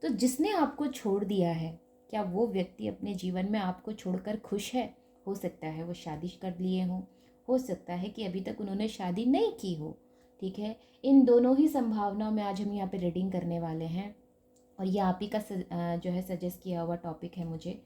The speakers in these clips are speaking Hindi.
तो जिसने आपको छोड़ दिया है, क्या वो व्यक्ति अपने जीवन में आपको छोड़कर खुश है? हो सकता है वो शादी कर लिए हों, हो सकता है कि अभी तक उन्होंने शादी नहीं की हो। ठीक है, इन दोनों ही संभावनाओं में आज हम यहाँ पे रीडिंग करने वाले हैं, और ये आप ही का जो है सजेस्ट किया हुआ टॉपिक है मुझे।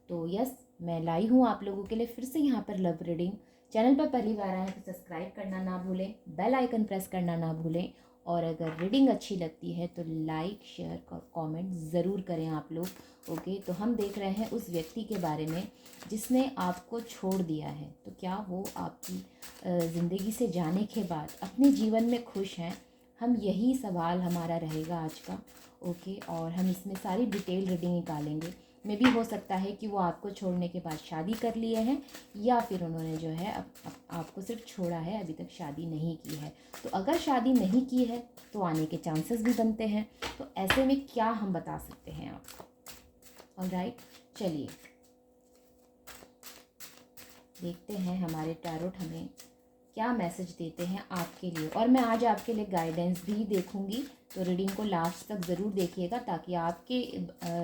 तो यस, मैं लाई हूँ आप लोगों के लिए फिर से यहाँ पर लव रीडिंग। चैनल पर पहली बार आए तो सब्सक्राइब करना ना भूलें, बेल आइकन प्रेस करना ना भूलें, और अगर रीडिंग अच्छी लगती है तो लाइक शेयर कमेंट ज़रूर करें आप लोग। ओके, तो हम देख रहे हैं उस व्यक्ति के बारे में जिसने आपको छोड़ दिया है। तो क्या वो आपकी ज़िंदगी से जाने के बाद अपने जीवन में खुश हैं? हम यही सवाल हमारा रहेगा आज का। ओके, और हम इसमें सारी डिटेल रीडिंग निकालेंगे। मे भी हो सकता है कि वो आपको छोड़ने के बाद शादी कर लिए हैं, या फिर उन्होंने जो है आपको सिर्फ छोड़ा है, अभी तक शादी नहीं की है। तो अगर शादी नहीं की है तो आने के चांसेस भी बनते हैं। तो ऐसे में क्या हम बता सकते हैं आपको? ऑलराइट, चलिए देखते हैं हमारे टैरोट हमें क्या मैसेज देते हैं आपके लिए। और मैं आज आपके लिए गाइडेंस भी देखूंगी, तो रीडिंग को लास्ट तक ज़रूर देखिएगा ताकि आपके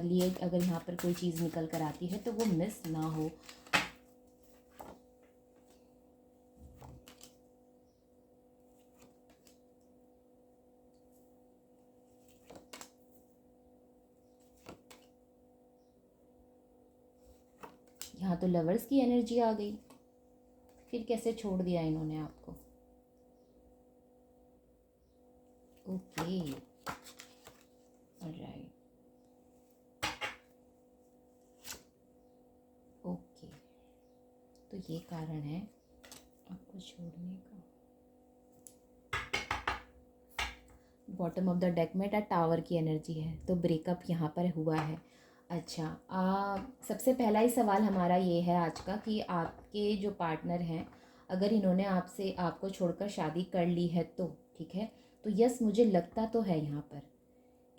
लिए अगर यहाँ पर कोई चीज़ निकल कर आती है तो वो मिस ना हो। यहाँ तो लवर्स की एनर्जी आ गई, फिर कैसे छोड़ दिया इन्होंने आपको? ओके, ऑलराइट, ओके, तो ये कारण है आपको छोड़ने का। बॉटम ऑफ द डेक में टावर की एनर्जी है, तो ब्रेकअप यहाँ पर हुआ है। अच्छा, सबसे पहला ही सवाल हमारा ये है आज का कि आपके जो पार्टनर हैं, अगर इन्होंने आपको छोड़कर शादी कर ली है तो ठीक है, तो यस मुझे लगता तो है यहाँ पर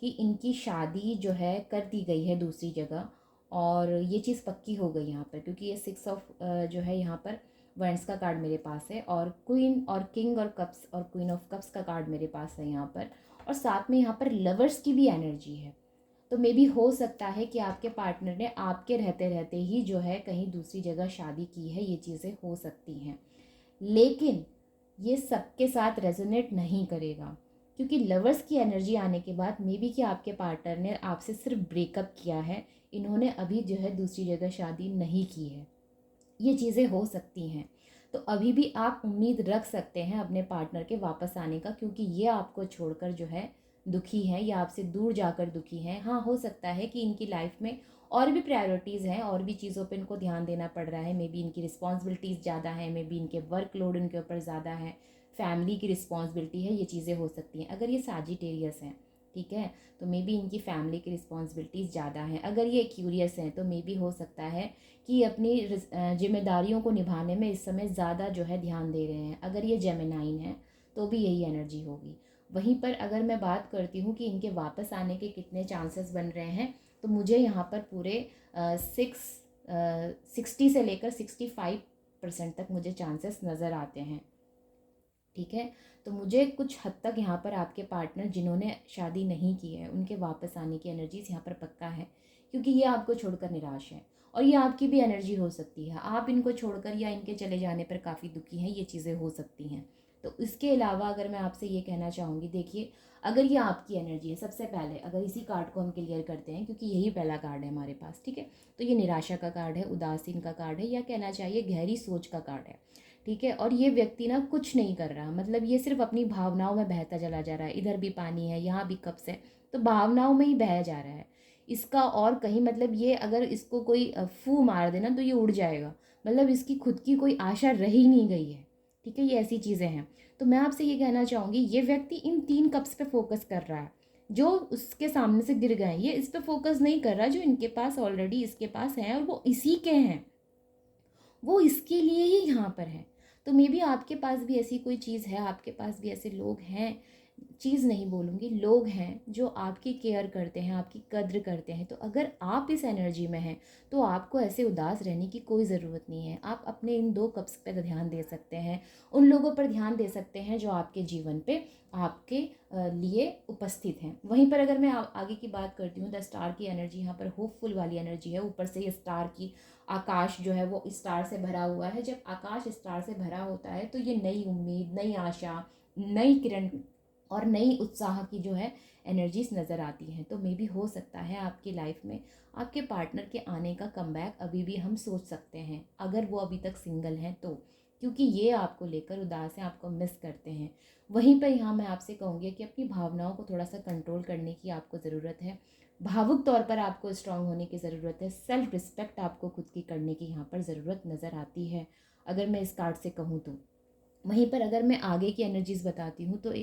कि इनकी शादी जो है कर दी गई है दूसरी जगह, और ये चीज़ पक्की हो गई यहाँ पर, क्योंकि ये 6 ऑफ जो है यहाँ पर वंड्स का कार्ड मेरे पास है, और क्वीन और किंग और कप्स और क्वीन ऑफ कप्स का कार्ड मेरे पास है यहाँ पर, और साथ में यहाँ पर लवर्स की भी एनर्जी है। तो मे भी हो सकता है कि आपके पार्टनर ने आपके रहते रहते ही जो है कहीं दूसरी जगह शादी की है, ये चीज़ें हो सकती हैं। लेकिन ये सबके साथ रेजोनेट नहीं करेगा, क्योंकि लवर्स की एनर्जी आने के बाद मे बी कि आपके पार्टनर ने आपसे सिर्फ ब्रेकअप किया है, इन्होंने अभी जो है दूसरी जगह शादी नहीं की है, ये चीज़ें हो सकती हैं। तो अभी भी आप उम्मीद रख सकते हैं अपने पार्टनर के वापस आने का, क्योंकि ये आपको छोड़कर जो है दुखी हैं या आपसे दूर जाकर दुखी हैं। हाँ, हो सकता है कि इनकी लाइफ में और भी प्रायोरिटीज़ हैं, और भी चीज़ों पे इनको ध्यान देना पड़ रहा है। मे बी इनकी रिस्पॉन्सिबिलिटीज़ ज़्यादा है, मे बी इनके वर्कलोड इनके ऊपर ज़्यादा है, फैमिली की रिस्पॉन्सिबिलिटी है, ये चीज़ें हो सकती हैं। अगर ये साजिटेरियस हैं, ठीक है, तो मे बी इनकी फैमिली की रिस्पॉन्सिबिलिटीज़ ज़्यादा हैं। अगर ये क्यूरियस हैं तो मे बी हो सकता है कि अपनी जिम्मेदारियों को निभाने में इस समय ज़्यादा जो है ध्यान दे रहे हैं। अगर ये जेमिनाइन है तो भी यही एनर्जी होगी। वहीं पर अगर मैं बात करती हूँ कि इनके वापस आने के कितने चांसेस बन रहे हैं, तो मुझे यहाँ पर पूरे 60 से लेकर 65% तक मुझे चांसेस नज़र आते हैं। ठीक है, तो मुझे कुछ हद तक यहाँ पर आपके पार्टनर जिन्होंने शादी नहीं की है उनके वापस आने की एनर्जीज यहाँ पर पक्का है, क्योंकि ये आपको छोड़कर निराश है, और ये आपकी भी एनर्जी हो सकती है। आप इनको छोड़कर या इनके चले जाने पर काफ़ी दुखी हैं, ये चीज़ें हो सकती हैं। तो इसके अलावा अगर मैं आपसे ये कहना चाहूँगी, देखिए अगर ये आपकी एनर्जी है, सबसे पहले अगर इसी कार्ड को हम क्लियर करते हैं, क्योंकि यही पहला कार्ड है हमारे पास, ठीक है, तो ये निराशा का कार्ड है, उदासीन का कार्ड है, या कहना चाहिए गहरी सोच का कार्ड है। ठीक है, और ये व्यक्ति ना कुछ नहीं कर रहा, मतलब ये सिर्फ अपनी भावनाओं में बहता चला जा रहा है। इधर भी पानी है, यहाँ भी कप्स है, तो भावनाओं में ही बह जा रहा है इसका, और कहीं मतलब ये अगर इसको कोई फू मार देना तो ये उड़ जाएगा, मतलब इसकी खुद की कोई आशा रह ही नहीं गई है। ठीक है, ये ऐसी चीज़ें हैं। तो मैं आपसे ये कहना चाहूँगी, ये व्यक्ति इन 3 कप्स पे फोकस कर रहा है जो उसके सामने से गिर गए। ये इस पे फोकस नहीं कर रहा जो इनके पास ऑलरेडी इसके पास है, और वो इसी के हैं, वो इसके लिए ही यहाँ पर है। तो मे बी आपके पास भी ऐसी कोई चीज़ है, आपके पास भी ऐसे लोग हैं चीज़ नहीं बोलूँगी, लोग हैं जो आपकी केयर करते हैं, आपकी कद्र करते हैं। तो अगर आप इस एनर्जी में हैं तो आपको ऐसे उदास रहने की कोई ज़रूरत नहीं है। आप अपने इन 2 कप्स पे ध्यान दे सकते हैं, उन लोगों पर ध्यान दे सकते हैं जो आपके जीवन पे आपके लिए उपस्थित हैं। वहीं पर अगर मैं आगे की बात करती हूँ, द स्टार की एनर्जी यहाँ पर होपफुल वाली एनर्जी है। ऊपर से ये स्टार की आकाश जो है वो स्टार से भरा हुआ है। जब आकाश स्टार से भरा होता है तो ये नई उम्मीद, नई आशा, नई किरण और नई उत्साह की जो है एनर्जीज नज़र आती हैं। तो मे बी हो सकता है आपकी लाइफ में आपके पार्टनर के आने का कमबैक अभी भी हम सोच सकते हैं, अगर वो अभी तक सिंगल हैं तो, क्योंकि ये आपको लेकर उदास हैं, आपको मिस करते हैं। वहीं पर यहाँ मैं आपसे कहूँगी कि अपनी भावनाओं को थोड़ा सा कंट्रोल करने की आपको ज़रूरत है। भावुक तौर पर आपको स्ट्रांग होने की ज़रूरत है। सेल्फ रिस्पेक्ट आपको खुद की करने की यहाँ पर ज़रूरत नज़र आती है, अगर मैं इस कार्ड से कहूँ तो। वहीं पर अगर मैं आगे की एनर्जीज बताती हूँ तो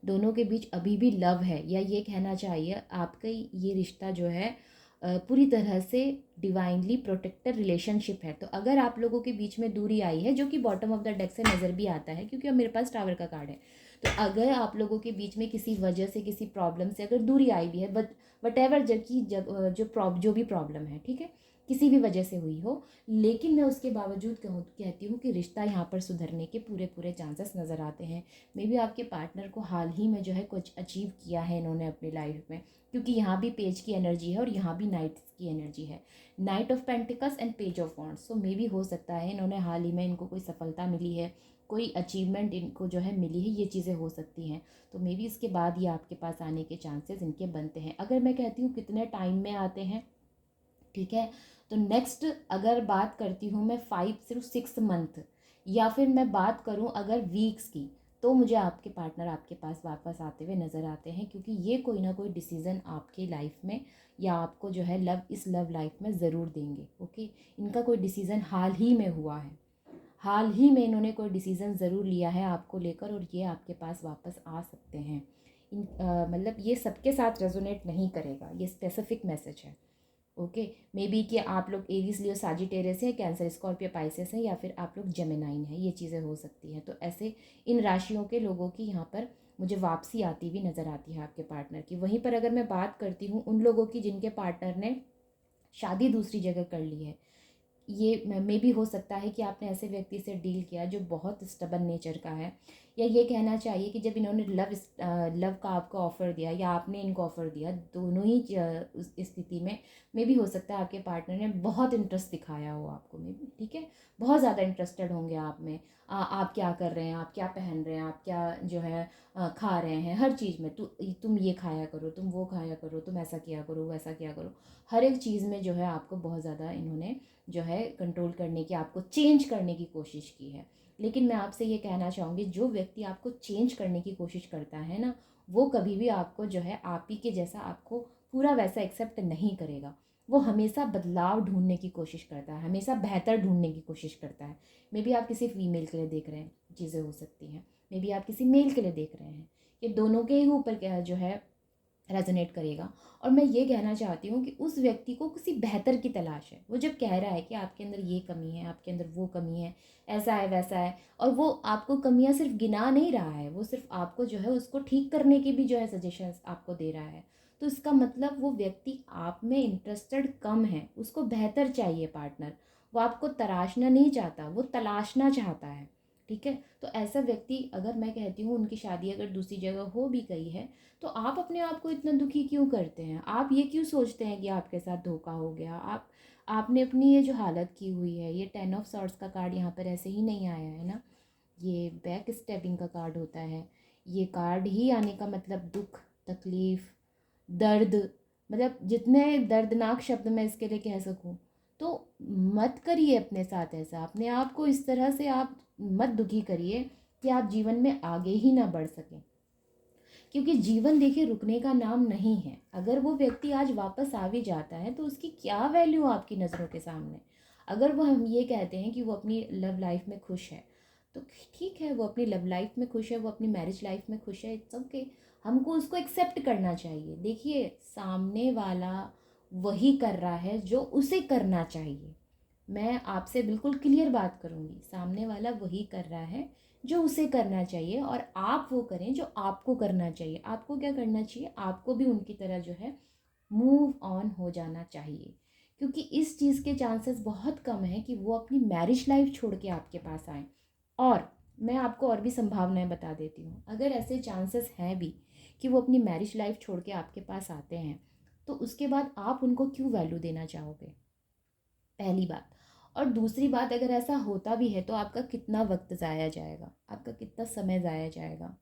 दोनों के बीच अभी भी लव है, या ये कहना चाहिए आपका ये रिश्ता जो है पूरी तरह से डिवाइनली प्रोटेक्टेड रिलेशनशिप है। तो अगर आप लोगों के बीच में दूरी आई है, जो कि बॉटम ऑफ द डेक से नज़र भी आता है, क्योंकि अब मेरे पास टावर का कार्ड है, तो अगर आप लोगों के बीच में किसी वजह से, किसी प्रॉब्लम से अगर दूरी आई भी है, बट वट एवर जो भी प्रॉब्लम है, ठीक है, किसी भी वजह से हुई हो, लेकिन मैं उसके बावजूद कहती हूँ कि रिश्ता यहाँ पर सुधरने के पूरे पूरे चांसेस नज़र आते हैं। मे बी आपके पार्टनर को हाल ही में जो है कुछ अचीव किया है इन्होंने अपनी लाइफ में, क्योंकि यहाँ भी पेज की एनर्जी है और यहाँ भी नाइट की एनर्जी है, night of pentacles and page of wands. So may be हो सकता है इन्होंने हाल ही में, इनको कोई सफलता मिली है, कोई अचीवमेंट इनको जो है मिली है, ये चीज़ें हो सकती हैं। तो मे बी इसके बाद ये आपके पास आने के चांसेस इनके बनते हैं। अगर मैं कहती हूँ कितने टाइम में आते हैं, ठीक है, तो नेक्स्ट अगर बात करती हूँ मैं 5 से 6 मंथ, या फिर मैं बात करूँ अगर वीक्स की, तो मुझे आपके पार्टनर आपके पास वापस आते हुए नज़र आते हैं, क्योंकि ये कोई ना कोई डिसीज़न आपकी लाइफ में या आपको जो है इस लव लाइफ में ज़रूर देंगे। ओके, इनका कोई डिसीज़न हाल ही में हुआ है, हाल ही में इन्होंने कोई डिसीज़न ज़रूर लिया है आपको लेकर, और ये आपके पास वापस आ सकते हैं। मतलब ये सबके साथ रेजोनेट नहीं करेगा, ये स्पेसिफिक मैसेज है। ओके, मे बी कि आप लोग एरीज, लियो, साजिटेरियस है, कैंसर, स्कॉर्पियो, पाइसेस है, या फिर आप लोग जेमिनाइन है, ये चीज़ें हो सकती हैं। तो ऐसे इन राशियों के लोगों की यहाँ पर मुझे वापसी आती हुई नज़र आती है आपके पार्टनर की। वहीं पर अगर मैं बात करती हूँ उन लोगों की जिनके पार्टनर ने शादी दूसरी जगह कर ली है, ये मे भी हो सकता है कि आपने ऐसे व्यक्ति से डील किया जो बहुत स्टबन नेचर का है, या ये कहना चाहिए कि जब इन्होंने लव का आपको ऑफ़र दिया या आपने इनको ऑफ़र दिया, दोनों ही उस स्थिति में मे भी हो सकता है आपके पार्टनर ने बहुत इंटरेस्ट दिखाया हो आपको, मे भी, ठीक है, बहुत ज़्यादा इंटरेस्टेड होंगे आप में। आप क्या कर रहे हैं, आप क्या पहन रहे हैं, आप क्या जो है खा रहे हैं, हर चीज़ में तुम ये खाया करो, तुम वो खाया करो, तुम ऐसा किया करो, वैसा किया करो, हर एक चीज़ में जो है आपको बहुत ज़्यादा इन्होंने जो है कंट्रोल करने की, आपको चेंज करने की कोशिश की है। लेकिन मैं आपसे ये कहना चाहूँगी, जो व्यक्ति आपको चेंज करने की कोशिश करता है ना, वो कभी भी आपको जो है आप ही के जैसा आपको पूरा वैसा एक्सेप्ट नहीं करेगा। वो हमेशा बदलाव ढूंढने की कोशिश करता है, हमेशा बेहतर ढूंढने की कोशिश करता है। मे बी आप किसी फीमेल के लिए देख रहे हैं, चीज़ें हो सकती हैं, मे बी आप किसी मेल के लिए देख रहे हैं, ये दोनों के ही ऊपर क्या जो है रेजोनेट करेगा। और मैं ये कहना चाहती हूँ कि उस व्यक्ति को किसी बेहतर की तलाश है। वो जब कह रहा है कि आपके अंदर ये कमी है, आपके अंदर वो कमी है, ऐसा है, वैसा है, और वो आपको कमियां सिर्फ गिना नहीं रहा है, वो सिर्फ आपको जो है उसको ठीक करने की भी जो है सजेशंस आपको दे रहा है, तो इसका मतलब वो व्यक्ति आप में इंटरेस्टेड कम है, उसको बेहतर चाहिए पार्टनर। वो आपको तराशना नहीं चाहता, वो तलाशना चाहता है, ठीक है। तो ऐसा व्यक्ति, अगर मैं कहती हूँ उनकी शादी अगर दूसरी जगह हो भी गई है, तो आप अपने आप को इतना दुखी क्यों करते हैं? आप ये क्यों सोचते हैं कि आपके साथ धोखा हो गया? आपने अपनी ये जो हालत की हुई है, ये 10 ऑफ सॉर्ड्स का कार्ड यहाँ पर ऐसे ही नहीं आया है ना, ये बैक स्टेपिंग का कार्ड होता है। ये कार्ड ही आने का मतलब दुख, तकलीफ़, दर्द, मतलब जितने दर्दनाक शब्द मैं इसके लिए कह सकूँ। तो मत करिए अपने साथ ऐसा, अपने आप को इस तरह से आप मत दुखी करिए कि आप जीवन में आगे ही ना बढ़ सकें, क्योंकि जीवन देखिए रुकने का नाम नहीं है। अगर वो व्यक्ति आज वापस आ भी जाता है तो उसकी क्या वैल्यू आपकी नज़रों के सामने। अगर वो, हम ये कहते हैं कि वो अपनी लव लाइफ में खुश है, तो ठीक है, वो अपनी लव लाइफ में खुश है, वो अपनी मैरिज लाइफ में खुश है, इट्स ओके। हमको उसको एक्सेप्ट करना चाहिए। देखिए, सामने वाला वही कर रहा है जो उसे करना चाहिए। मैं आपसे बिल्कुल क्लियर बात करूँगी, सामने वाला वही कर रहा है जो उसे करना चाहिए और आप वो करें जो आपको करना चाहिए। आपको क्या करना चाहिए, आपको भी उनकी तरह जो है मूव ऑन हो जाना चाहिए, क्योंकि इस चीज़ के चांसेस बहुत कम हैं कि वो अपनी मैरिज लाइफ छोड़ के आपके पास आएँ। और मैं आपको और भी संभावनाएं बता देती हूँ, अगर ऐसे चांसेस हैं भी कि वो अपनी मैरिज लाइफ छोड़ के आपके पास आते हैं, तो उसके बाद आप उनको क्यों वैल्यू देना चाहोगे, पहली बात। और दूसरी बात, अगर ऐसा होता भी है तो आपका कितना वक्त ज़ाया जाएगा, आपका कितना समय ज़ाया जाएगा,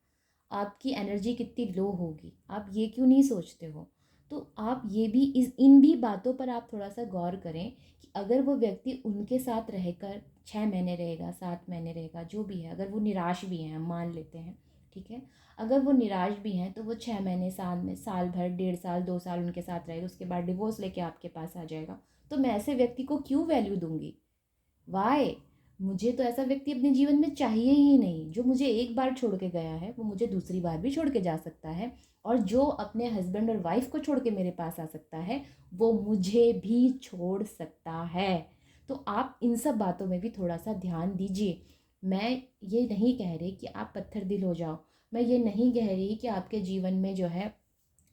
आपकी एनर्जी कितनी लो होगी, आप ये क्यों नहीं सोचते हो। तो आप ये भी इन भी बातों पर आप थोड़ा सा गौर करें कि अगर वो व्यक्ति उनके साथ रहकर 6 महीने रहेगा, 7 महीने रहेगा, जो भी है, अगर वो निराश भी हैं, हम मान लेते हैं, ठीक है, अगर वो निराश भी हैं तो वो 6 महीने, साल में, साल भर, 1.5 साल, 2 साल उनके साथ रहेगा, उसके बाद डिवोर्स लेके आपके पास आ जाएगा, तो मैं ऐसे व्यक्ति को क्यों वैल्यू दूंगी, वाई। मुझे तो ऐसा व्यक्ति अपने जीवन में चाहिए ही नहीं। जो मुझे एक बार छोड़ के गया है वो मुझे दूसरी बार भी छोड़ के जा सकता है, और जो अपने हस्बैंड और वाइफ को छोड़ के मेरे पास आ सकता है वो मुझे भी छोड़ सकता है। तो आप इन सब बातों में भी थोड़ा सा ध्यान दीजिए। मैं ये नहीं कह रही कि आप पत्थर दिल हो जाओ, मैं ये नहीं कह रही कि आपके जीवन में जो है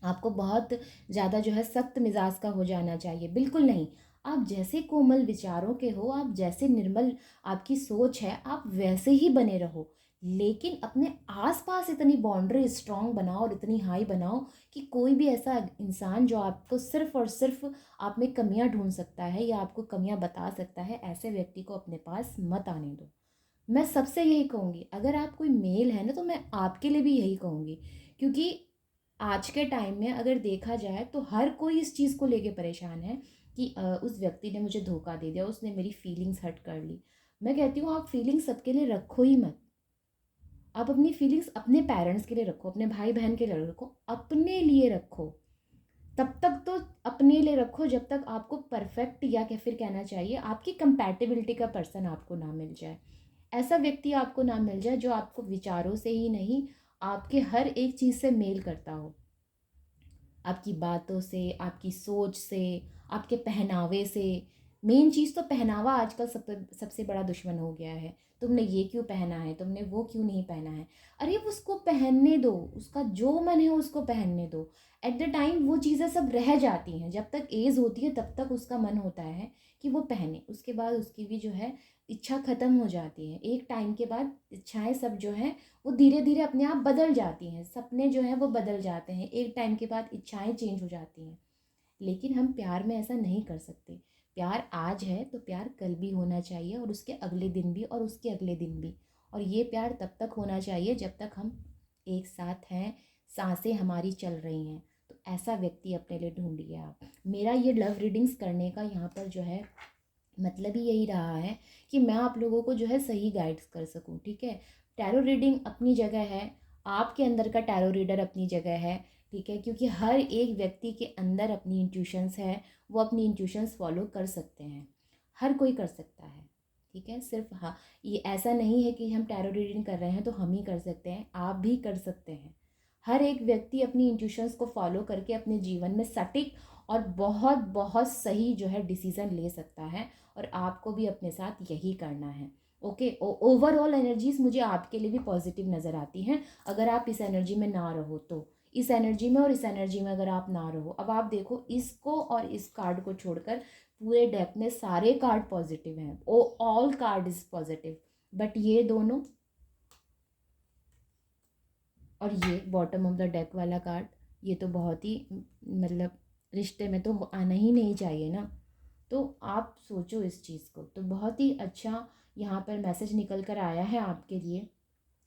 आपको बहुत ज़्यादा जो है सख्त मिजाज का हो जाना चाहिए, बिल्कुल नहीं। आप जैसे कोमल विचारों के हो, आप जैसे निर्मल आपकी सोच है, आप वैसे ही बने रहो, लेकिन अपने आसपास इतनी बाउंड्री स्ट्रांग बनाओ और इतनी हाई बनाओ कि कोई भी ऐसा इंसान जो आपको सिर्फ और सिर्फ आप में कमियां ढूंढ सकता है या आपको कमियां बता सकता है, ऐसे व्यक्ति को अपने पास मत आने दो। मैं सबसे यही कहूँगी, अगर आप कोई मेल है ना तो मैं आपके लिए भी यही कहूँगी, क्योंकि आज के टाइम में अगर देखा जाए तो हर कोई इस चीज़ को लेके परेशान है कि उस व्यक्ति ने मुझे धोखा दे दिया, उसने मेरी फीलिंग्स हर्ट कर ली। मैं कहती हूँ आप फीलिंग्स सबके लिए रखो ही मत। आप अपनी फीलिंग्स अपने पेरेंट्स के लिए रखो, अपने भाई बहन के लिए रखो, अपने लिए रखो। तब तक तो अपने लिए रखो जब तक आपको परफेक्ट, या क्या फिर कहना चाहिए आपकी कंपैटिबिलिटी का पर्सन आपको ना मिल जाए। ऐसा व्यक्ति आपको ना मिल जाए जो आपको विचारों से ही नहीं, आपके हर एक चीज़ से मेल करता हो, आपकी बातों से, आपकी सोच से, आपके पहनावे से। मेन चीज़ तो पहनावा आजकल सबसे बड़ा दुश्मन हो गया है। तुमने ये क्यों पहना है, तुमने वो क्यों नहीं पहना है, अरे उसको पहनने दो, उसका जो मन है उसको पहनने दो। एट द टाइम वो चीज़ें सब रह जाती हैं, जब तक एज होती है तब तक उसका मन होता है कि वो पहने, उसके बाद उसकी भी जो है इच्छा ख़त्म हो जाती है। एक टाइम के बाद इच्छाएं सब जो है वो धीरे धीरे अपने आप बदल जाती हैं, सपने जो हैं वो बदल जाते हैं, एक टाइम के बाद इच्छाएं चेंज हो जाती हैं। लेकिन हम प्यार में ऐसा नहीं कर सकते। प्यार आज है तो प्यार कल भी होना चाहिए, और उसके अगले दिन भी, और उसके अगले दिन भी। और ये प्यार तब तक होना चाहिए जब तक हम एक साथ हैं, सांसें हमारी चल रही हैं। तो ऐसा व्यक्ति अपने लिए ढूंढिए आप। मेरा ये लव रीडिंग्स करने का यहाँ पर जो है मतलब ही यही रहा है कि मैं आप लोगों को जो है सही गाइड्स कर सकूं, ठीक है। टैरो रीडिंग अपनी जगह है, आपके अंदर का टैरो रीडर अपनी जगह है, ठीक है, क्योंकि हर एक व्यक्ति के अंदर अपनी इंट्यूशंस है, वो अपनी इंट्यूशंस फॉलो कर सकते हैं, हर कोई कर सकता है, ठीक है। सिर्फ हाँ, ये ऐसा नहीं है कि हम टैरो रीडिंग कर रहे हैं तो हम ही कर सकते हैं, आप भी कर सकते हैं। हर एक व्यक्ति अपनी इंट्यूशंस को फॉलो करके अपने जीवन में सटीक और बहुत बहुत सही जो है डिसीज़न ले सकता है, और आपको भी अपने साथ यही करना है। ओके, ओवरऑल एनर्जीज मुझे आपके लिए भी पॉजिटिव नज़र आती हैं, अगर आप इस एनर्जी में ना रहो तो। इस एनर्जी में और इस एनर्जी में अगर आप ना रहो, अब आप देखो इसको और इस कार्ड को छोड़कर पूरे डेक में सारे कार्ड पॉजिटिव हैं, oh all card is positive, but ये दोनों और ये बॉटम ऑफ द डेक वाला कार्ड, ये तो बहुत ही मतलब रिश्ते में तो आना ही नहीं चाहिए ना। तो आप सोचो इस चीज़ को, तो बहुत ही अच्छा यहाँ पर मैसेज निकल कर आया है आपके लिए।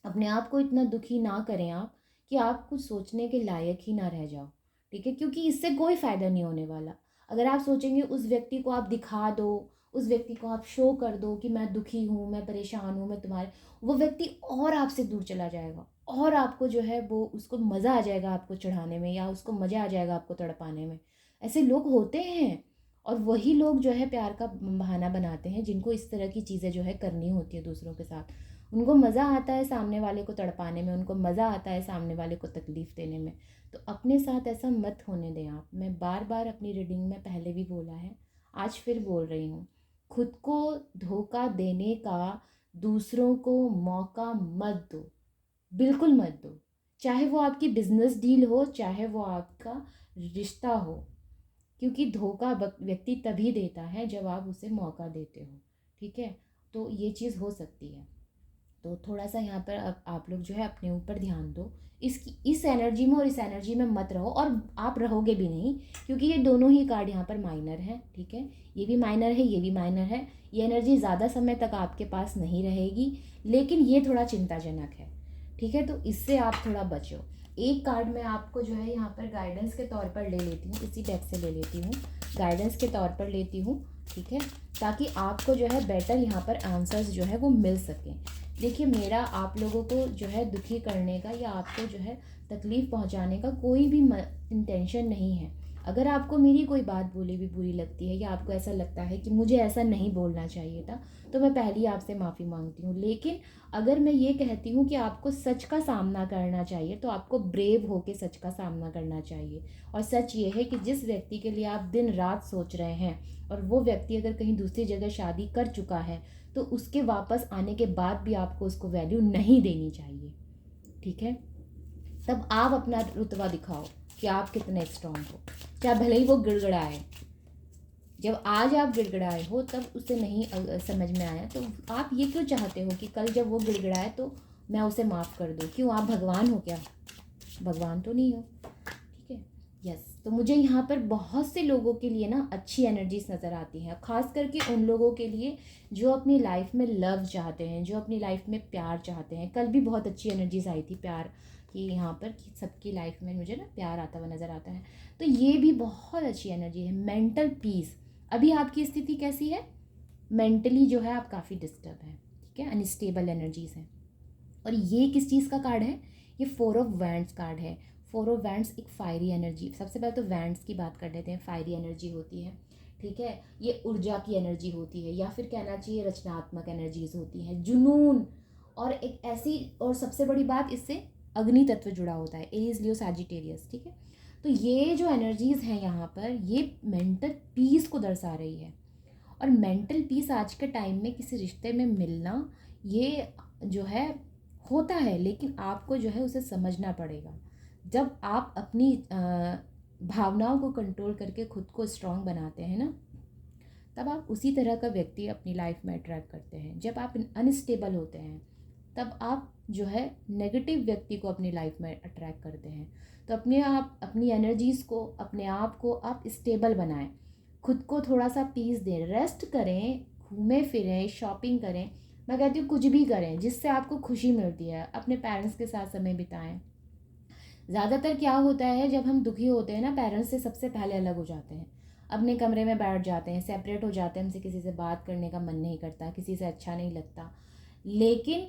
अपने आप को इतना दुखी ना करें आप कि आप कुछ सोचने के लायक ही ना रह जाओ, ठीक है, क्योंकि इससे कोई फ़ायदा नहीं होने वाला। अगर आप सोचेंगे उस व्यक्ति को आप दिखा दो, उस व्यक्ति को आप शो कर दो कि मैं दुखी हूँ, मैं परेशान हूँ, मैं तुम्हारे, वो व्यक्ति और आपसे दूर चला जाएगा, और आपको जो है वो उसको मज़ा आ जाएगा आपको चढ़ाने में, या उसको मज़ा आ जाएगा आपको तड़पाने में। ऐसे लोग होते हैं, और वही लोग जो है प्यार का बहाना बनाते हैं, जिनको इस तरह की चीज़ें जो है करनी होती है दूसरों के साथ। उनको मज़ा आता है सामने वाले को तड़पाने में, उनको मज़ा आता है सामने वाले को तकलीफ़ देने में। तो अपने साथ ऐसा मत होने दें आप। मैं बार बार अपनी रीडिंग में पहले भी बोला है, आज फिर बोल रही हूँ, खुद को धोखा देने का दूसरों को मौका मत दो, बिल्कुल मत दो। चाहे वो आपकी बिजनेस डील हो, चाहे वो आपका रिश्ता हो, क्योंकि धोखा व्यक्ति तभी देता है जब आप उसे मौका देते हो। ठीक है, तो ये चीज़ हो सकती है। तो थोड़ा सा यहाँ पर अब आप लोग जो है अपने ऊपर ध्यान दो, इसकी इस एनर्जी में और इस एनर्जी में मत रहो, और आप रहोगे भी नहीं, क्योंकि ये दोनों ही कार्ड यहाँ पर माइनर हैं। ठीक है, ये भी माइनर है, ये भी माइनर है। ये एनर्जी ज़्यादा समय तक आपके पास नहीं रहेगी, लेकिन ये थोड़ा चिंताजनक है। ठीक है, तो इससे आप थोड़ा बचो। एक कार्ड मैं आपको जो है यहाँ पर गाइडेंस के तौर पर ले लेती हूँ, इसी डेक से ले लेती हूँ, गाइडेंस के तौर पर लेती हूँ। ठीक है, ताकि आपको जो है बेटर यहाँ पर आंसर्स जो है वो मिल सकें। देखिए, मेरा आप लोगों को जो है दुखी करने का या आपको जो है तकलीफ़ पहुंचाने का कोई भी इंटेंशन नहीं है। अगर आपको मेरी कोई बात बोली भी बुरी लगती है, या आपको ऐसा लगता है कि मुझे ऐसा नहीं बोलना चाहिए था, तो मैं पहले आपसे माफ़ी मांगती हूँ। लेकिन अगर मैं ये कहती हूँ कि आपको सच का सामना करना चाहिए, तो आपको ब्रेव होकर सच का सामना करना चाहिए। और सच ये है कि जिस व्यक्ति के लिए आप दिन रात सोच रहे हैं, और वो व्यक्ति अगर कहीं दूसरी जगह शादी कर चुका है, तो उसके वापस आने के बाद भी आपको उसको वैल्यू नहीं देनी चाहिए। ठीक है, तब आप अपना रुतबा दिखाओ कि आप कितने स्ट्रांग हो, चाहे भले ही वो गिड़गड़ाए। जब आज आप गिड़गड़ाए हो तब उसे नहीं समझ में आया, तो आप ये क्यों चाहते हो कि कल जब वो गिड़गड़ाए तो मैं उसे माफ़ कर दूँ? क्यों, आप भगवान हो क्या? भगवान तो नहीं हो। ठीक है, यस। तो मुझे यहाँ पर बहुत से लोगों के लिए ना अच्छी एनर्जीज नज़र आती हैं, खास करके उन लोगों के लिए जो अपनी लाइफ में लव चाहते हैं, जो अपनी लाइफ में प्यार चाहते हैं। कल भी बहुत अच्छी एनर्जीज आई थी प्यार की यहाँ पर, कि सबकी लाइफ में मुझे ना प्यार आता हुआ नज़र आता है। तो ये भी बहुत अच्छी एनर्जी है। मेंटल पीस, अभी आपकी स्थिति कैसी है? मेंटली जो है आप काफ़ी डिस्टर्ब हैं। ठीक है, अनस्टेबल एनर्जीज हैं। और ये किस चीज़ का कार्ड है? ये 4 ऑफ वैंड्स कार्ड है। 4 ऑफ वैंड्स एक फायरी एनर्जी, सबसे पहले तो वैंड्स की बात कर लेते हैं। फायरी एनर्जी होती है। ठीक है, ये ऊर्जा की एनर्जी होती है, या फिर कहना चाहिए रचनात्मक एनर्जीज होती हैं, जुनून। और एक ऐसी, और सबसे बड़ी बात, इससे अग्नि तत्व जुड़ा होता है, एरीज, लियो, सैजिटेरियस। ठीक है, तो ये जो एनर्जीज हैं यहाँ पर, ये मेंटल पीस को दर्शा रही है। और मेंटल पीस आज के टाइम में किसी रिश्ते में मिलना, ये जो है होता है, लेकिन आपको जो है उसे समझना पड़ेगा। जब आप अपनी भावनाओं को कंट्रोल करके खुद को स्ट्रांग बनाते हैं ना, तब आप उसी तरह का व्यक्ति अपनी लाइफ में अट्रैक्ट करते हैं। जब आप अनस्टेबल होते हैं, तब आप जो है नेगेटिव व्यक्ति को अपनी लाइफ में अट्रैक्ट करते हैं। तो अपने आप अपनी एनर्जीज़ को, अपने आप को आप स्टेबल बनाएं, खुद को थोड़ा सा पीस दें, रेस्ट करें, घूमें फिरें, शॉपिंग करें। मैं कहती हूँ कुछ भी करें जिससे आपको खुशी मिलती है। अपने पेरेंट्स के साथ समय बिताएं। ज़्यादातर क्या होता है, जब हम दुखी होते हैं ना, पेरेंट्स से सबसे पहले अलग हो जाते हैं, अपने कमरे में बैठ जाते हैं, सेपरेट हो जाते हैं, हमसे किसी से बात करने का मन नहीं करता, किसी से अच्छा नहीं लगता। लेकिन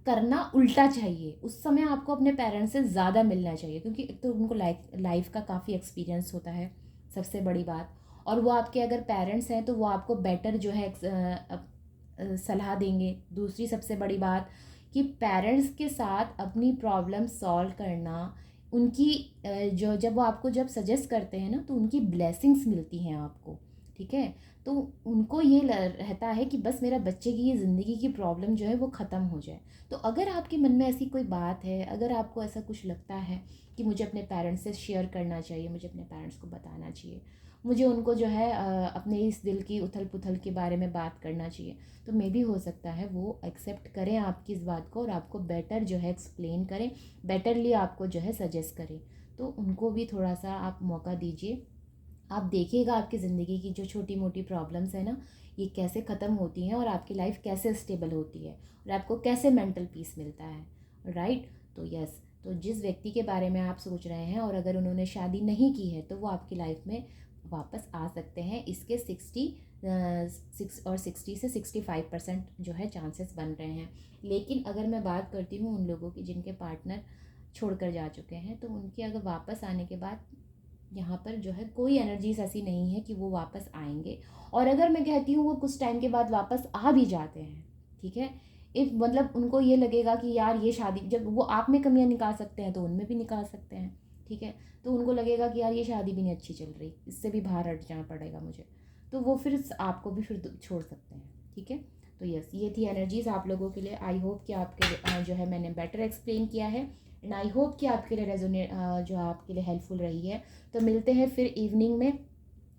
करना उल्टा चाहिए, उस समय आपको अपने पेरेंट्स से ज़्यादा मिलना चाहिए, क्योंकि एक तो उनको लाइफ का काफ़ी एक्सपीरियंस होता है, सबसे बड़ी बात। और वो आपके अगर पेरेंट्स हैं तो वो आपको बेटर जो है सलाह देंगे। दूसरी सबसे बड़ी बात, कि पेरेंट्स के साथ अपनी प्रॉब्लम सॉल्व करना, उनकी जो जब वो आपको जब सजेस्ट करते हैं ना, तो उनकी ब्लेसिंग्स मिलती हैं आपको। ठीक है, तो उनको ये रहता है कि बस मेरा बच्चे की ये ज़िंदगी की प्रॉब्लम जो है वो ख़त्म हो जाए। तो अगर आपके मन में ऐसी कोई बात है, अगर आपको ऐसा कुछ लगता है कि मुझे अपने पेरेंट्स से शेयर करना चाहिए, मुझे अपने पेरेंट्स को बताना चाहिए, मुझे उनको जो है अपने इस दिल की उथल पुथल के बारे में बात करना चाहिए, तो मे भी हो सकता है वो एक्सेप्ट करें आपकी इस बात को, और आपको बेटर जो है एक्सप्लेन करें, बेटरली आपको जो है सजेस्ट करें। तो उनको भी थोड़ा सा आप मौका दीजिए। आप देखिएगा आपकी ज़िंदगी की जो छोटी मोटी प्रॉब्लम्स है ना, ये कैसे ख़त्म होती हैं, और आपकी लाइफ कैसे स्टेबल होती है, और आपको कैसे मेंटल पीस मिलता है। राइट, तो यस, तो जिस व्यक्ति के बारे में आप सोच रहे हैं, और अगर उन्होंने शादी नहीं की है, तो वो आपकी लाइफ में वापस आ सकते हैं। इसके 65% जो है चांसेस बन रहे हैं। लेकिन अगर मैं बात करती हूँ उन लोगों की जिनके पार्टनर छोड़ कर जा चुके हैं, तो उनके अगर वापस आने के बाद यहाँ पर जो है कोई एनर्जीज ऐसी नहीं है कि वो वापस आएंगे। और अगर मैं कहती हूँ वो कुछ टाइम के बाद वापस आ भी जाते हैं, ठीक है, इफ मतलब उनको ये लगेगा कि यार ये शादी, जब वो आप में कमियां निकाल सकते हैं तो उनमें भी निकाल सकते हैं। ठीक है, तो उनको लगेगा कि यार ये शादी भी नहीं अच्छी चल रही, इससे भी बाहर हट जाना पड़ेगा मुझे, तो वो फिर आपको भी फिर छोड़ सकते हैं। ठीक है, तो यस, ये थी एनर्जीज़ आप लोगों के लिए। आई होप कि आपके जो है मैंने बेटर एक्सप्लेन किया है, एंड आई होप कि आपके लिए रेजोनेट जो आपके लिए हेल्पफुल रही है। तो मिलते हैं फिर इवनिंग में।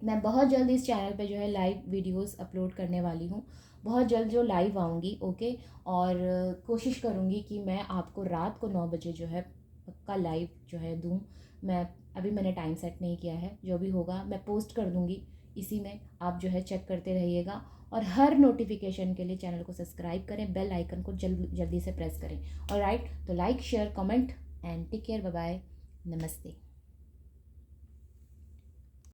मैं बहुत जल्द इस चैनल पे जो है लाइव वीडियोस अपलोड करने वाली हूँ, बहुत जल्द जो लाइव आऊँगी, ओके। और कोशिश करूँगी कि मैं आपको रात को 9 बजे जो है पक्का लाइव जो है दूँ। मैंने टाइम सेट नहीं किया है, जो भी होगा मैं पोस्ट कर दूँगी इसी में, आप जो है चेक करते रहिएगा। और हर नोटिफिकेशन के लिए चैनल को सब्सक्राइब करें, बेल आइकन को जल्दी से प्रेस करें। ऑलराइट, तो like share comment and take care, bye bye, नमस्ते।